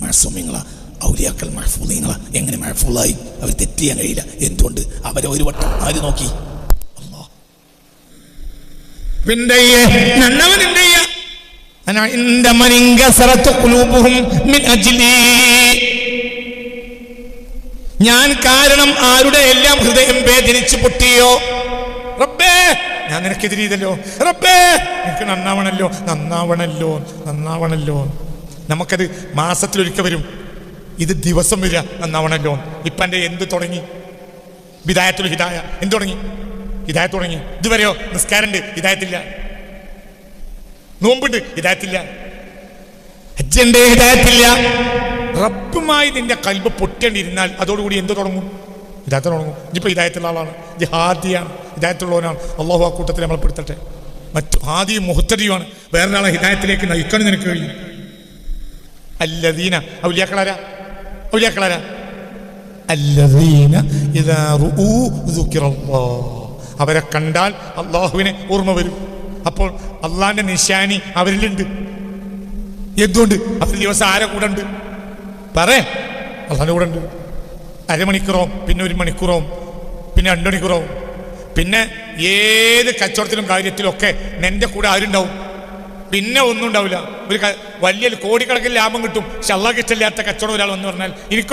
മഅ്സൂമിങ്ങളാ, ഔലിയാക്കൾ മഹ്ഫൂദീങ്ങളാ. എങ്ങനെ മഹ്ഫൂദായി? അവർ തെറ്റ് ചെയ്യാൻ കഴിയില്ല. എന്തുകൊണ്ട്? അവരെ ഒരു വട്ടം ആര് നോക്കി? അല്ലാഹ്. ഞാൻ കാരണം ആരുടെ എല്ലാം ഹൃദയം വേദനിച്ചു പൊട്ടിയോ റബ്ബേ, ഞാൻ നിനക്കെതിരെ ചെയ്തല്ലോ റബ്ബേ, എനിക്ക് നന്നാവണല്ലോ. നമുക്കത് മാസത്തിലൊരിക്കൽ വരും, ഇത് ദിവസം വരിക, നന്നാവണല്ലോ. ഇപ്പം എൻ്റെ എന്ത് തുടങ്ങി? ഹിദായത്തുൽ ഹിദായ എന്ത് തുടങ്ങി? ഹിദായത്ത് തുടങ്ങി. ഇതുവരെയോ നിസ്കാരമുണ്ട്, ഹിദായത്തില്ല. നോമ്പുണ്ട്, ഹിദായത്തില്ല. ഹജ്ജുണ്ട്, ഹിദായത്തില്ല. റബ്ബുമായി നിന്റെ കൽബ് പൊട്ടേണ്ടിയിരുന്നാൽ അതോടുകൂടി എന്ത് തുടങ്ങും? ഹിദായത്ത് തുടങ്ങും. ഇനിയിപ്പോൾ ഹിദായത്തുള്ള ആളാണ്, ജിഹാദിയാണ്, ഹിദായത്തുള്ളവനാണ്. അള്ളാഹു ആ കൂട്ടത്തിൽ നമ്മൾ പെടുത്തട്ടെ. മറ്റു ഹാദിയും മുഹ്തദിയുമാണ്. വേറൊരാളെ ഹിദായത്തിലേക്ക് നയിക്കാൻ നിനക്ക് കഴിയും. അല്ലദീന ഔലിയാക്കളാരാ? അല്ലദീന ഇദാ റൂഉ ദുകിറല്ലാഹ്, അവരെ കണ്ടാൽ അള്ളാഹുവിനെ ഓർമ്മ വരും. അപ്പോൾ അള്ളാഹിന്റെ നിശാനി അവരിലുണ്ട്. എന്തുകൊണ്ട്? അവർ ദിവസം ആരെ കൂടെ ഉണ്ട്? പറേ, അള്ളാഹിന്റെ കൂടെ ഉണ്ട്. അരമണിക്കൂറാവും, പിന്നെ 1 മണിക്കൂറാവും, പിന്നെ 2 മണിക്കൂറാവും. പിന്നെ ഏത് കച്ചവടത്തിലും കാര്യത്തിലും ഒക്കെ നിന്റെ കൂടെ ആരുണ്ടാവും? പിന്നെ ഒന്നും ഉണ്ടാവില്ല. ഒരു വലിയ കോടിക്കണക്കിന് ലാഭം കിട്ടും. പക്ഷെ അള്ളാഹ്ക്ക് ഇഷ്ടമില്ലാത്ത കച്ചവടം ഒരാൾ വന്ന് പറഞ്ഞാൽ എനിക്ക്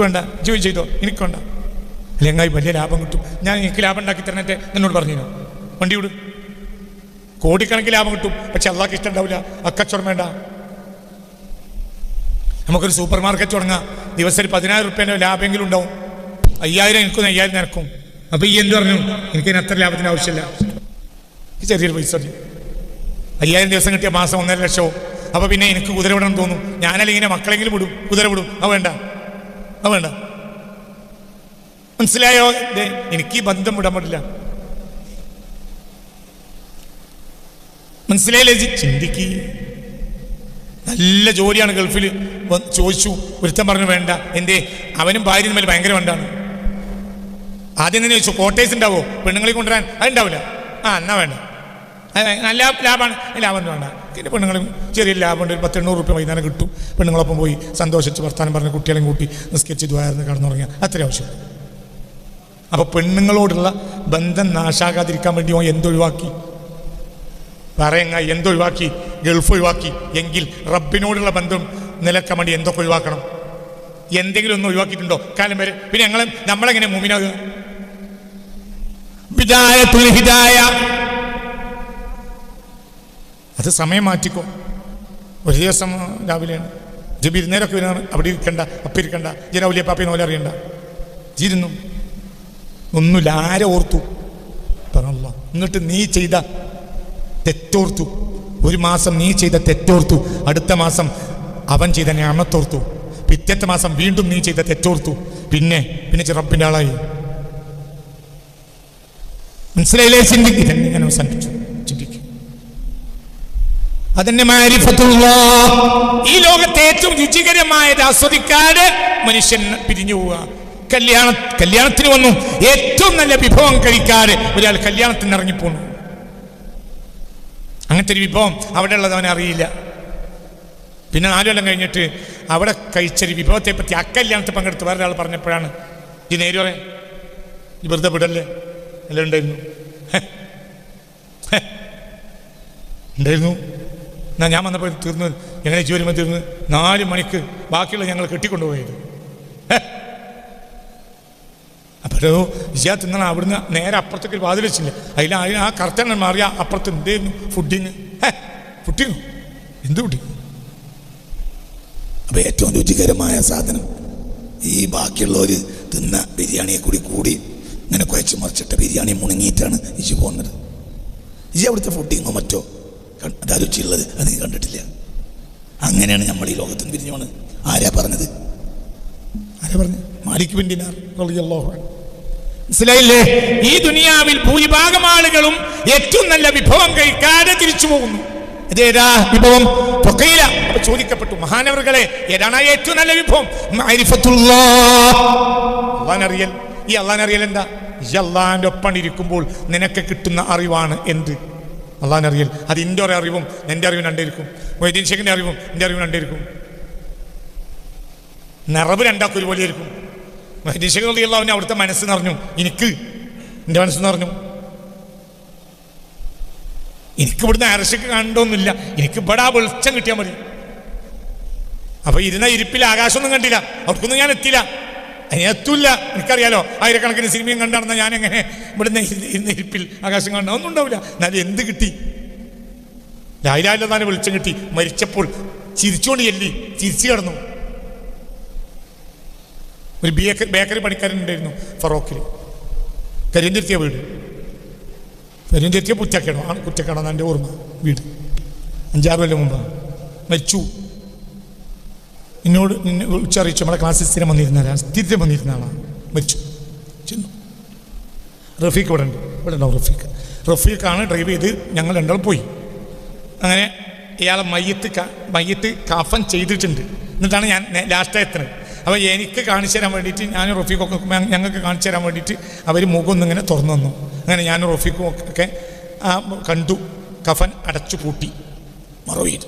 വേണ്ട ജോലി ചെയ്തോ, എനിക്ക് വേണ്ട. അല്ലെങ്കിൽ വലിയ ലാഭം കിട്ടും, എനിക്ക് ലാഭം ഉണ്ടാക്കി തരണേ എന്നോട് പറഞ്ഞോ, വണ്ടി വിടും. കോടിക്കണക്കിന് ലാഭം കിട്ടും, പക്ഷെ അള്ളാഹ്ക്ക് ഇഷ്ടം ഉണ്ടാവില്ല, ആ കച്ചവടം വേണ്ട. നമുക്കൊരു സൂപ്പർ മാർക്കറ്റ് തുടങ്ങാം, ദിവസം 10,000 റുപ്യേൻ്റെ ലാഭമെങ്കിലും ഉണ്ടാവും. 5,000 എനിക്കും 5,000 നിനക്കും. അപ്പോൾ ഈ എന്ത് പറഞ്ഞു? എനിക്കതിന് അത്ര ലാഭത്തിന് ആവശ്യമില്ല, ചെറിയൊരു പൈസ മതി. 5,000 ദിവസം കിട്ടിയ മാസം 1.5 ലക്ഷവും. അപ്പോൾ പിന്നെ എനിക്ക് കുതിര വിടണം തോന്നും. ഞാനല്ല ഇങ്ങനെ മക്കളെങ്കിലും വിടും, കുതിര വിടും. അത് വേണ്ട. മനസ്സിലായോ? എനിക്ക് ഈ ബന്ധം വിടാൻ പറ്റില്ല. മനസ്സിലായില്ലേ? ചിന്തിക്ക്. നല്ല ജോലിയാണ് ഗൾഫിൽ. ചോദിച്ചു, ഒരുത്തൻ പറഞ്ഞു വേണ്ട. എന്തേ? അവനും ഭാര്യ തമ്മിൽ ഭയങ്കര വേണ്ടാണ്. ആദ്യം തന്നെ ചോദിച്ചു, ക്വാർട്ടേഴ്സ് ഉണ്ടാവോ പെണ്ണുങ്ങളെ കൊണ്ടുവരാൻ? അതുണ്ടാവില്ല. എന്നാ വേണ്ട, നല്ല ലാഭമാണ്. ലാഭം വേണ്ട. പിന്നെ പെണ്ണുങ്ങളും ചെറിയ ലാഭമുണ്ട്, 100-800 റുപ്യ വൈകുന്നേരം കിട്ടും. പെണ്ണുങ്ങളൊപ്പം പോയി സന്തോഷിച്ച് വർത്താനം പറഞ്ഞ് കുട്ടികളെയും കൂട്ടി നിസ്കരിച്ച് ദ്വാരന്ന് കടന്നുറങ്ങിയാൽ അത്ര ആവശ്യം. അപ്പോൾ പെണ്ണുങ്ങളോടുള്ള ബന്ധം നാശാകാതിരിക്കാൻ വേണ്ടി എന്തൊഴിവാക്കി? എന്തൊഴിവാക്കി? ഗൾഫ് ഒഴിവാക്കി. എങ്കിൽ റബ്ബിനോടുള്ള ബന്ധം നിലക്കാൻ വേണ്ടി എന്തൊക്കെ ഒഴിവാക്കണം? എന്തെങ്കിലും ഒന്നും ഒഴിവാക്കിയിട്ടുണ്ടോ കാലം വരെ? പിന്നെ നമ്മളെങ്ങനെ മുഅ്മിനാകുക? ബിദായത്തുൽ ഹിദായ, അത് സമയം മാറ്റിക്കോ. ഒരു ദിവസം രാവിലെയാണ് ജബി ഇരുന്നേരൊക്കെ വരുന്ന, അവിടെ ഇരിക്കണ്ട, അപ്പം ഇരിക്കണ്ട, ജനൗലിയ പാപ്പയെന്ന് പോലെ അറിയണ്ട. ഇരുന്നു ഒന്നുമില്ല. ആരെ ഓർത്തു? പറഞ്ഞല്ലോ. എന്നിട്ട് നീ ചെയ്ത തെറ്റോർത്തു. ഒരു മാസം നീ ചെയ്ത തെറ്റോർത്തു, അടുത്ത മാസം അവൻ ചെയ്ത നിഅമത്തോർത്തു, പിറ്റത്തെ മാസം വീണ്ടും നീ ചെയ്ത തെറ്റോർത്തു. പിന്നെ റബ്ബിൻ്റെ ആളായി. മനസ്സിലായില്ലേ? ചിന്തിക്കാൻ അവസാനിപ്പിച്ചു. ചിന്തിക്കും. അതന്നെ മാരിഫത്തുല്ലാഹ്. ഈ ലോകത്തെ ഏറ്റവും രുചികരമായത് ആസ്വദിക്കാതെ മനുഷ്യൻ പിരിഞ്ഞു പോവുക. കല്യാണത്തിന് വന്നു, ഏറ്റവും നല്ല വിഭവം കഴിക്കാതെ ഒരാൾ കല്യാണത്തിന് ഇറങ്ങിപ്പോന്നു. അങ്ങനത്തെ ഒരു വിഭവം അവിടെ ഉള്ളത് അവൻ അറിയില്ല. പിന്നെ 4 കൊല്ലം കഴിഞ്ഞിട്ട് അവിടെ കഴിച്ചൊരു വിഭവത്തെ പറ്റി അക്കല്യാണത്തിൽ പങ്കെടുത്ത് വേറൊരാൾ പറഞ്ഞപ്പോഴാണ് ഈ നേര് പറയാം, ഈ വെറുതെ വിടല്ലേ, എല്ലാം ഉണ്ടായിരുന്നു. എന്നാ ഞാൻ വന്നപ്പോൾ തീർന്നു. എങ്ങനെ ജോലിമ തീർന്ന് 4 മണിക്ക് ബാക്കിയുള്ള ഞങ്ങൾ കെട്ടിക്കൊണ്ടുപോയത്. അപ്പോഴോ ഇജാ തിന്നണം. അവിടുന്ന് നേരെ അപ്പുറത്തേക്ക് വാതിൽ വെച്ചില്ല. അതിൽ ആ കർത്തൻ മാറിയ അപ്പുറത്ത് എന്തായിരുന്നു? ഫുഡിങ്. എന്ത് ഫുഡിങ്? അപ്പോൾ ഏറ്റവും രുചികരമായ സാധനം ഈ ബാക്കിയുള്ളവർ തിന്ന ബിരിയാണിയെ കൂടി ഇങ്ങനെ കുഴച്ച് മറിച്ചിട്ട ബിരിയാണി മുണങ്ങിയിട്ടാണ് ഇജ് പോകുന്നത്. ഇജ് അവിടുത്തെ ഫുഡിങ്ങോ മറ്റോ അതാ രുചിയുള്ളത് അത് നീ കണ്ടിട്ടില്ല. അങ്ങനെയാണ് നമ്മൾ ഈ ലോകത്തിന് പിരിഞ്ഞു പോണത്. ആരാ പറഞ്ഞത്? മാലിക് ബിൻ ദിനാർ റളിയല്ലാഹു അൻഹു. മനസ്സിലായില്ലേ? ഈ ദുനിയാവിൽ ഭൂരിഭാഗം ആളുകളും ഏറ്റവും നല്ല വിഭവം കഴിക്കാതെ തിരിച്ചു പോകുന്നു. ഇതേതാ വിഭവം? ചോദിക്കപ്പെട്ടു, മഹാനവറുകളെ ഏതാണ് ഏറ്റവും നല്ല വിഭവം? അള്ളാഹ്നറിയൽ. ഈ അള്ളാഹ്നറിയൽ എന്താ? ഈ അള്ളാഹിന്റെ ഒപ്പം ഇരിക്കുമ്പോൾ നിനക്ക് കിട്ടുന്ന അറിവാണ് എന്ത്? അള്ളാഹിനറിയൽ. അത് എൻ്റെ ഒരു അറിവും എൻ്റെ അറിവും രണ്ടായിരിക്കും. മൊയ്തീൻ ഷേഖിൻ്റെ അറിവും എൻ്റെ അറിവും രണ്ടായിരിക്കും. നിറവ് രണ്ടാക്കും ഒരുപോലെ ആയിരിക്കും. മൊയ്തീൻ ഷേഖ് റളിയല്ലാഹു അൻഹു അവിടുത്തെ മനസ്സ് നിറഞ്ഞു, എനിക്ക് എൻ്റെ മനസ്സ് നിറഞ്ഞു. എനിക്ക് ഇവിടുന്ന് അരശക്ക് കണ്ടൊന്നുമില്ല, എനിക്ക് ഇവിടെ ആ വെളിച്ചം കിട്ടിയാൽ മതി. അപ്പൊ ഇരുന്ന ഇരിപ്പിൽ ആകാശമൊന്നും കണ്ടില്ല, അവർക്കൊന്നും ഞാൻ എത്തിയില്ല, അതിനെത്തൂല്ല. എനിക്കറിയാലോ, ആയിരക്കണക്കിന് സിനിമയും കണ്ടാണെന്ന ഞാൻ എങ്ങനെ ഇവിടുന്ന് ഇരുന്ന ഇരിപ്പിൽ ആകാശം കാണണം, ഒന്നും ഉണ്ടാവില്ല. എന്നാലും എന്ത് കിട്ടി? ലാ ഇലാഹ ഇല്ലല്ലാഹ് വെളിച്ചം കിട്ടി. മരിച്ചപ്പോൾ ചിരിച്ചുകൊണ്ട് ചെല്ലി, ചിരിച്ചു കിടന്നു. ഒരു ബേക്കറി പണിക്കാരനുണ്ടായിരുന്നു ഫറോക്കിൽ, കരിയന്തിരുത്തിയ വീട്. കരിയന്തിരുത്തിയ കുറ്റക്കാടാണ് എൻ്റെ ഓർമ്മ. വീട് 5-6 കൊല്ലം മുമ്പാണ്. മരിച്ചു. എന്നോട് വിളിച്ചറിയിച്ചു. നമ്മുടെ ക്ലാസ്സിൽ സ്ഥിരം വന്നിരുന്ന ആളാണ്. മരിച്ചു. ചെന്നു. റഫീഖ് ഇവിടെ ഉണ്ടാവും. റഫീഖാണ് ഡ്രൈവ് ചെയ്ത്. ഞങ്ങൾ രണ്ടാളും പോയി. അങ്ങനെ ഇയാളെ മയ്യത്ത് കഫൻ ചെയ്തിട്ടുണ്ട്. എന്നിട്ടാണ് ഞാൻ ലാസ്റ്റ് എത്തുന്നത്. അപ്പോൾ എനിക്ക് കാണിച്ചു തരാൻ വേണ്ടിയിട്ട് ഞാൻ റഫീഖൊക്കെ ഞങ്ങൾക്ക് കാണിച്ചു തരാൻ വേണ്ടിയിട്ട് അവർ മുഖം ഒന്നിങ്ങനെ തുറന്നു തന്നു. അങ്ങനെ ഞാൻ റഫീഖും ഒക്കെ കണ്ടു. കഫൻ അടച്ചു പൂട്ടി മറവ്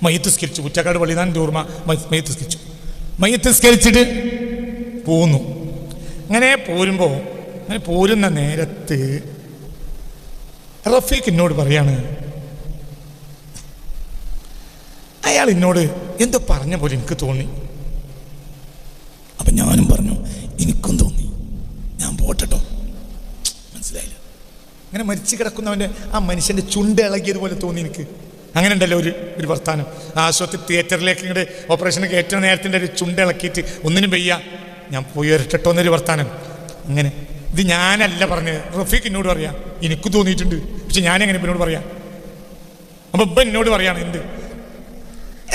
മയ്യത്ത് സ്കരിച്ചു. കുറ്റക്കാട് പള്ളിതാൻ ഓർമ്മ. മയ്യത്ത് സ്കരിച്ചു. മയ്യത്ത് സ്കരിച്ചിട്ട് പോന്നു. അങ്ങനെ പോരുന്ന നേരത്ത് റഫീഖ് എന്നോട് പറയാണ്, അയാൾ എന്നോട് എന്തോ പറഞ്ഞ പോലെ എനിക്ക് തോന്നി. അപ്പം ഞാനും പറഞ്ഞു, എനിക്കും തോന്നി, ഞാൻ പോട്ടോ. മനസ്സിലായില്ല. അങ്ങനെ മരിച്ചു കിടക്കുന്നവൻ്റെ ആ മനുഷ്യൻ്റെ ചുണ്ട് ഇളകിയതുപോലെ തോന്നി എനിക്ക്. അങ്ങനെ ഉണ്ടല്ലോ ഒരു വർത്താനം. ആശുപത്രി തിയേറ്ററിലേക്ക് ഇങ്ങോട്ട് ഓപ്പറേഷന് കയറ്റുന്ന നേരത്തിൻ്റെ ഒരു ചുണ്ട് ഇളക്കിയിട്ട് ഒന്നിനും വയ്യ, ഞാൻ പോയി വരട്ടോ എന്നൊരു വർത്താനം. അങ്ങനെ ഇത് ഞാനല്ല പറഞ്ഞത്, റഫീഖ് എന്നോട് പറയാം, എനിക്ക് തോന്നിയിട്ടുണ്ട്. പക്ഷെ ഞാനെങ്ങനെ എന്നോട് പറയാം? അപ്പം ഇപ്പം എന്നോട് പറയാണ്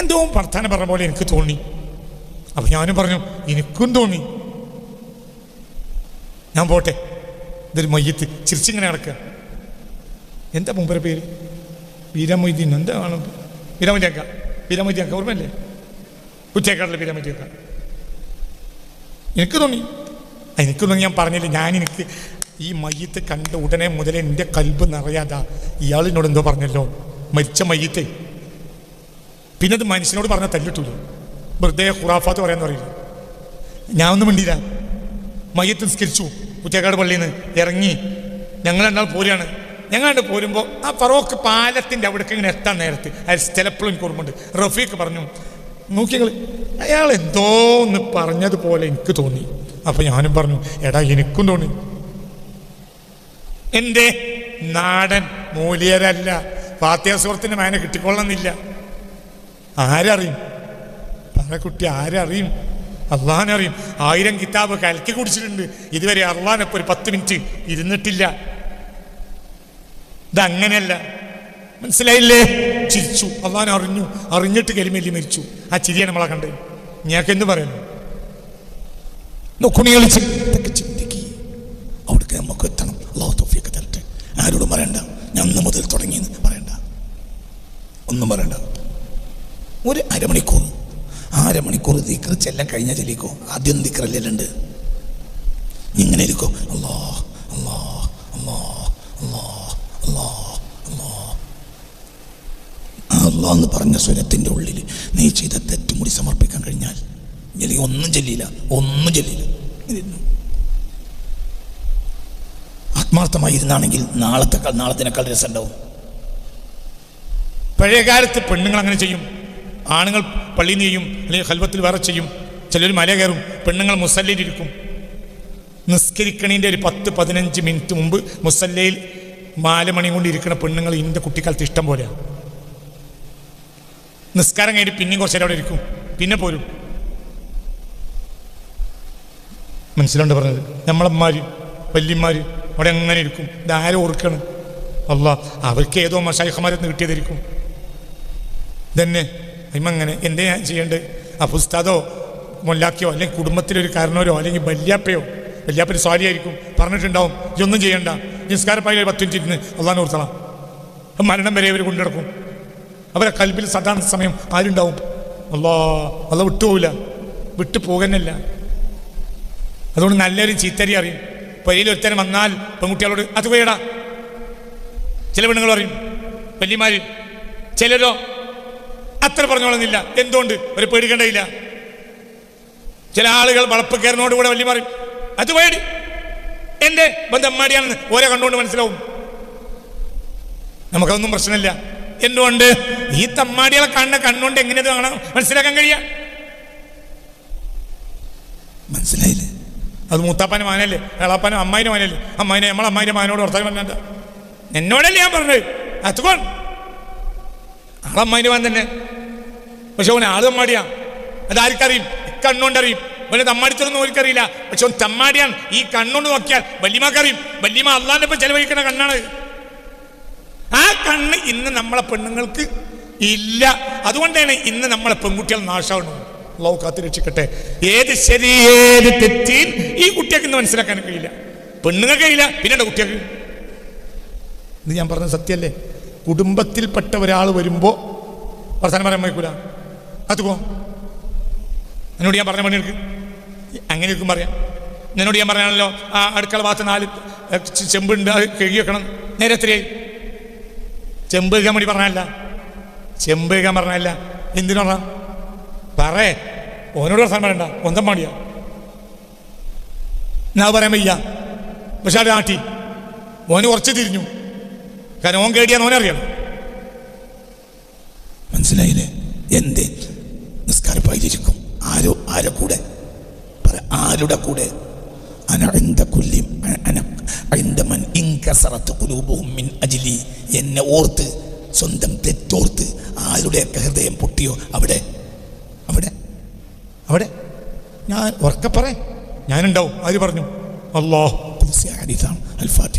എന്തോ വർത്താനം പറഞ്ഞ പോലെ എനിക്ക് തോന്നി. അപ്പം ഞാനും പറഞ്ഞു, എനിക്കും തോന്നി, ഞാൻ പോട്ടെ. ഇതൊരു മയ്യത്ത് ചിരിച്ചിങ്ങനെ നടക്കുക. എന്താ മുമ്പേ പേര്? വീരമൊയ്തീൻ. എന്താണ് വീരമൊയ്തീൻ ഓർമ്മയല്ലേ? കുറ്റേക്കാട്ടിലെ വീരമൊയ്തീൻ. എനിക്ക് തോന്നി. ഞാൻ പറഞ്ഞില്ല. എനിക്ക് ഈ മയ്യത്ത് കണ്ട ഉടനെ മുതലേ എൻ്റെ കൽബ് നിറയാതാ. ഇയാളിനോട് എന്തോ പറഞ്ഞല്ലോ, മരിച്ച മയ്യത്തെ. പിന്നെ അത് മനുഷ്യനോട് പറഞ്ഞാൽ തല്ലിട്ടൂല. വെറുതെ ഖുറാഫാത്ത് പറയാന്ന് പറയില്ല. ഞാൻ ഒന്നും മിണ്ടിയില്ല. മയ്യത്ത് നിസ്കരിച്ചു. കുറ്റേക്കാട് പള്ളിയിൽ നിന്ന് ഇറങ്ങി ഞങ്ങൾ രണ്ടാൾ പോരുകയാണ്. ഞങ്ങൾ പോരുമ്പോൾ ആ ഫറോക്ക് പാലത്തിൻ്റെ അവിടേക്ക് ഇങ്ങനെ എത്താൻ നേരത്ത് അത് ചിലപ്പോഴും എനിക്ക് ഓർമ്മയുണ്ട്. റഫീഖ് പറഞ്ഞു, നോക്കിയങ്ങൾ അയാൾ എന്തോ ഒന്ന് പറഞ്ഞതുപോലെ എനിക്ക് തോന്നി. അപ്പം ഞാനും പറഞ്ഞു, എടാ എനിക്കും തോന്നി. എൻ്റെ നാടൻ മൂല്യരല്ല, ഫാത്തിഹ സൂറത്തിൻ്റെ മേനെ കിട്ടിക്കൊള്ളണമെന്നില്ല. ആരറിയും? കുട്ടി ആരറിയും? അള്ളാഹനറിയും. 1000 കിതാബ് കലക്കി കുടിച്ചിട്ടുണ്ട്. ഇതുവരെ അള്ളാഹിനൊപ്പം ഒരു 10 മിനിറ്റ് ഇരുന്നിട്ടില്ല. ഇതങ്ങനെയല്ല. മനസ്സിലായില്ലേ? ചിരിച്ചു. അള്ളാഹൻ അറിഞ്ഞിട്ട് കരിമേലി മരിച്ചു. ആ ചിരിയാണ് നമ്മളെ കണ്ടത്. ഞങ്ങൾക്ക് എന്ത് പറയുന്നു? നോക്കുണി കളിച്ച് ഇതൊക്കെ ചിന്തിക്ക്. അവിടേക്ക് നമുക്ക് എത്തണം. അള്ളാഹു തൗഫീഖ് തരട്ടെ. ആരോടും പറയണ്ട, ഞാൻ അന്ന് മുതൽ തുടങ്ങിയെന്ന് പറയണ്ട, ഒന്നും പറയണ്ട. ഒരു അരമണിക്കൂർ ദിക്ർ ചെല്ലാൻ കഴിഞ്ഞാൽ ചെല്ലിക്കോ. ആദ്യം ദിക്റല്ലുണ്ട്. ഇങ്ങനെ ഇരിക്കോ, അല്ലാ അല്ലാ അല്ലാ അല്ലാ അല്ലാ അല്ലാ അല്ലാ എന്ന് പറഞ്ഞ സ്വരത്തിൻ്റെ ഉള്ളിൽ നീ ചെയ്ത തെറ്റും കൂടി സമർപ്പിക്കാൻ കഴിഞ്ഞാൽ ഒന്നും ചെല്ലില്ല. ആത്മാർത്ഥമായിരുന്നാണെങ്കിൽ നാളത്തിനേക്കാൾ രസം ഉണ്ടാവും. പഴയ കാലത്ത് പെണ്ണുങ്ങൾ അങ്ങനെ ചെയ്യും, ആണുങ്ങൾ പള്ളിയിൽ നിന്ന് ചെയ്യും, അല്ലെങ്കിൽ ഖൽവത്തിൽ വേറെ ചെയ്യും. ചിലർ മല കയറും, പെണ്ണുങ്ങൾ മുസല്ലയിലിരിക്കും. നിസ്കരിക്കണീൻ്റെ ഒരു 10-15 മിനിറ്റ് മുമ്പ് മുസല്ലയിൽ മാലമണി കൊണ്ട് ഇരിക്കുന്ന പെണ്ണുങ്ങൾ ഇതിൻ്റെ കുട്ടിക്കാലത്ത് ഇഷ്ടം പോലെയാണ്. നിസ്കാരം കഴിഞ്ഞിട്ട് പിന്നെയും കുറച്ച് നേരം അവിടെ ഇരിക്കും, പിന്നെ പോരും. മനസ്സിലുണ്ട് പറഞ്ഞത്? നമ്മളമ്മമാർ വല്യന്മാർ അവിടെ അങ്ങനെ ഇരിക്കും. ഇതാരും ഓർക്കണം? അല്ലാ, അവർക്ക് ഏതോ മശായിഖമാരെന്ന് കിട്ടിയതായിരിക്കും. ഇതന്നെ അങ്ങനെ എന്തേ ഞാൻ ചെയ്യേണ്ടത്? ഉസ്താദോ മൊല്ലാക്കിയോ അല്ലെങ്കിൽ കുടുംബത്തിലൊരു കാരണവരോ അല്ലെങ്കിൽ വല്യാപ്പന് സ്വാലിയായിരിക്കും പറഞ്ഞിട്ടുണ്ടാവും, ഇതൊന്നും ചെയ്യണ്ട, നിസ്കാരപ്പായി 10 മിനിറ്റ് ഇരുന്ന് അള്ളാഹനെ ഓർത്തണം. മരണം വരെ അവർ കൊണ്ടു നടക്കും. അവരെ കൽബിൽ സാധാരണ സമയം ആരുണ്ടാവും? അല്ല വിട്ടുപോകില്ല, വിട്ടു പോകുന്നില്ല. അതുകൊണ്ട് നല്ലൊരു ചീത്തരി അറിയും. പയ്യിൽ ഒരുത്തരം വന്നാൽ പെൺകുട്ടികളോട് അത് പോയടാ, ചില പെണ്ണുങ്ങൾ പറയും വല്യമാര്, ചിലരോ അത്ര പറഞ്ഞോളുന്നില്ല. എന്തുകൊണ്ട്? ഒരു പേടിക്കേണ്ടയില്ല. ചില ആളുകൾ വളപ്പുകാരനോട് കൂടെ വല്യമാർ അത് പേടി, എൻ്റെ ബന്ധം അമ്മാടിയാണെന്ന് ഓരോ കണ്ടുകൊണ്ട് മനസ്സിലാവും. നമുക്കതൊന്നും പ്രശ്നമില്ല. എന്തുകൊണ്ട്? ഈ തമ്മാടികളെ കാണുന്ന കണ്ണുകൊണ്ട് എങ്ങനെ ഇത് കാണാൻ മനസ്സിലാക്കാൻ കഴിയാ? മനസ്സിലായില്ലേ? അത് മൂത്താപ്പാൻ്റെ മാനല്ലേ, എളാപ്പാൻ്റെ അമ്മായിൻ്റെ മാനല്ലേ. അമ്മായിനെ നമ്മളെ അമ്മായിൻ്റെ മാനോട് വർത്താനം പറഞ്ഞാൽ എന്നോടല്ലേ ഞാൻ പറഞ്ഞത്. അതുകൊണ്ട് ആളമ്മായിൻ്റെ മാൻ തന്നെ, പക്ഷെ ഓൻ ആള് തമ്മാടിയാ. അതാർക്കറിയും? കണ്ണുകൊണ്ടറിയും. ഓനെ തമ്മാടിച്ചൊന്നും ഓർക്കറിയില്ല, പക്ഷെ ഓൻ തമ്മാടിയാണ്. ഈ കണ്ണുകൊണ്ട് നോക്കിയാൽ വല്യമാക്കറിയും. വല്യമ്മ അള്ളാന്റെ ഇപ്പം ചെലവഴിക്കുന്ന കണ്ണാണ്. ആ കണ്ണ് ഇന്ന് നമ്മളെ പെണ്ണുങ്ങൾക്ക് ഇല്ല. അതുകൊണ്ടാണ് ഇന്ന് നമ്മളെ പെൺകുട്ടികൾ നാശമാണ്. അള്ളാഹു കാത്ത് രക്ഷിക്കട്ടെ. ഏത് ശരി ഏത് തെറ്റിൽ ഈ കുട്ടികൾക്ക് ഇന്ന് മനസ്സിലാക്കാൻ കഴിയില്ല. പെണ്ണുങ്ങൾക്ക് കഴിയില്ല, പിന്നെ കുട്ടികൾക്ക്. ഇത് ഞാൻ പറഞ്ഞ സത്യമല്ലേ? കുടുംബത്തിൽപ്പെട്ട ഒരാൾ വരുമ്പോൾ വർത്തമാനം പറയാൻ വയ്ക്കൂല. അതുപോ എന്നോട് ഞാൻ പറഞ്ഞ പണിയെടുക്ക്, അങ്ങനെ ഇരിക്കും പറയാം. എന്നോട് ഞാൻ പറയാണല്ലോ ആ അടുക്കള ഭാഗത്ത് 4 ചെമ്പുണ്ട്, അത് കഴുകി വെക്കണം. നേരെ എത്രയായി? ചെമ്പ് കഴുകാൻ വേണ്ടി പറഞ്ഞല്ല, ചെമ്പ് കഴുകാൻ പറഞ്ഞല്ല. എന്തിനു പറഞ്ഞ പറേ? ഓനോട് വർത്താനം പറയണ്ട, ഒന്തം പാടിയാ. ഞാൻ പറയാൻ വയ്യ, പക്ഷെ അത് നാട്ടി ഓന് കുറച്ച് തിരിഞ്ഞു. കാരണം ഓൻ കേടിയാന്ന് ഓനറിയണം. മനസ്സിലായില്ലേ? എന്തേ നിസ്കാരപ്പായിരിക്കും? ആരെ കൂടെ? ആരുടെ കൂടെ? എന്നെ ഓർത്ത്, സ്വന്തം തെറ്റോർത്ത് ആരുടെയൊക്കെ ഹൃദയം പൊട്ടിയോ അവിടെ അവിടെ അവിടെ ഞാൻ ഉറക്കെ പറ, ഞാനുണ്ടാവും. ആര് പറഞ്ഞു? അല്ലാഹ്. അൽ ഫാത്തിഹ.